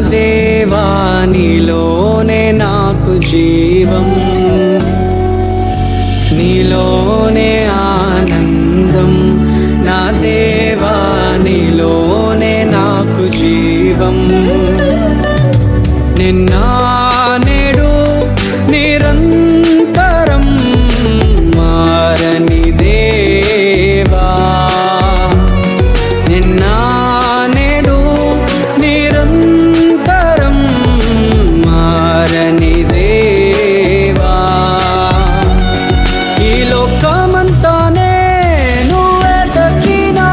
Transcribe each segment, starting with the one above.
దేవా నీలోనే నాకు జీవం, నీలోనే ఆనందం. నా దేవా నీలోనే నాకు జీవం. నిన్న నేడు నిరంతరం మారని దేవా, నిన్న నేడు నిరంతరం మారని దేవా. ఈ లోకమంతానే నువ్వే దక్కినా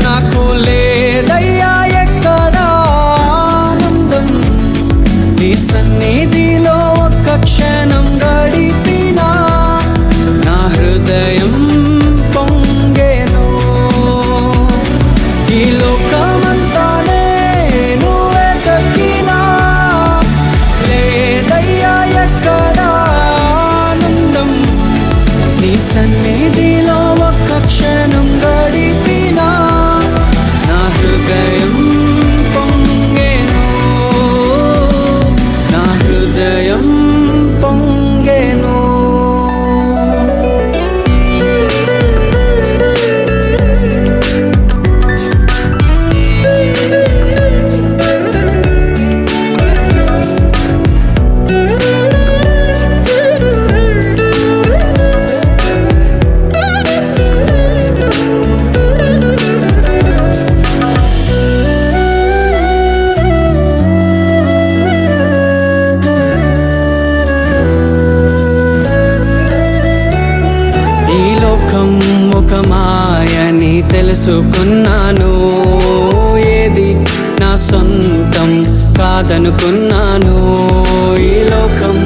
నాకు లేదయ్యా ఎక్కడా ఆనందం. నీ సన్నిధిలో ఒక్క క్షణం గడిపినా నా హృదయం పొంగెను. ఈ లోకమంతానే నువ్వే దక్కినా లేదయ్యా ఎక్కడా ఆనందం. నీ సన్నిధిలో ఒక్క క్షణం గడిపినా నా హృదయం పొంగెను, నా హృదయం పొంగెను. ఈ లోకం ఒక మాయని తెలుసుకున్నాను, ఏది నా సొంతం కాదనుకున్నాను. ఈ లోకం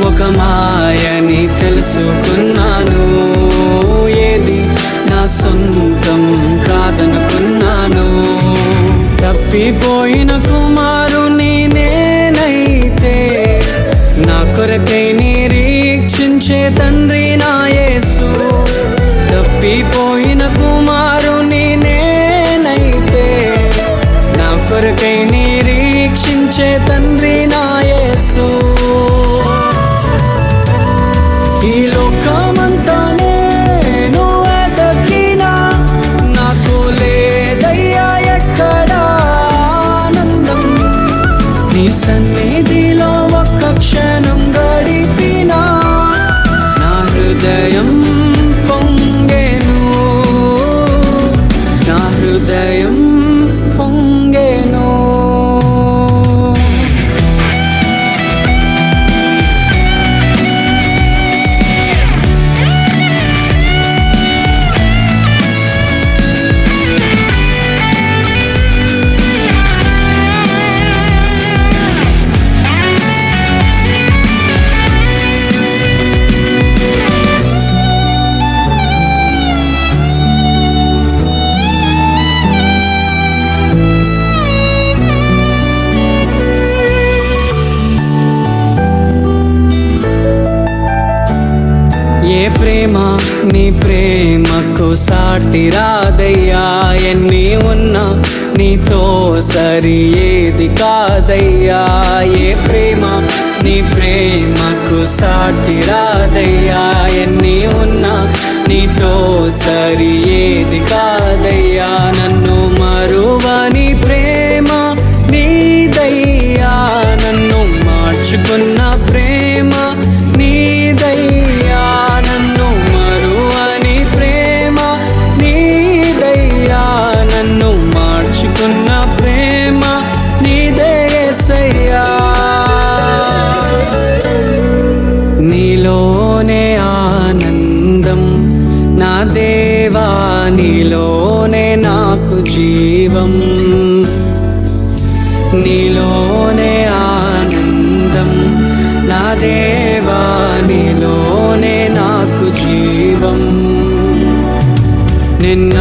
ఒక మాయని తెలుసుకున్నాను, ఏది నా సొంతం కాదనుకున్నాను. తప్పిపోయిన కుమారుని నేనైతే నా కొరకై నిరీక్షించే తండ్రి నా యేసు. తప్పిపోయిన కుమారుని నేనైతే నా కొరకై నిరీక్షించే తండ్రి నా యేసు. ఈ లోకమంతానే నువ్వే దక్కినా నాకు లేదయ్యా ఎక్కడా ఆనందం. నీ సన్నిధిలో ఒక్క క్షణం గడిపినా నా హృదయం పొంగెను, నా హృదయం పొంగెను. ఏ ప్రేమ నీ ప్రేమకు సాటి రాదయ్యా, ఎన్ని ఉన్నా నీతో సరి ఏది కాదయ్యా. ఏ ప్రేమ నీ ప్రేమకు సాటి రాదయ్యా, ఎన్ని ఉన్నా నీతో సరి ఏది కాదయ్యా. నన్ను మరువని ప్రేమ నీదయ్యా, నన్ను మార్చుకున్న ప్రేమ నీదయ్యా. నన్ను మరువని ప్రేమ నీదయ్యా, నన్ను మార్చుకున్న ప్రేమ నీదే యేసయ్యా. నీలోనే ఆనందం నా దేవా, నీలోనే నాకు జీవం. నీలోనే ఆనందం నా దేవా, నీలోనే నాకు జీవం. నిన్న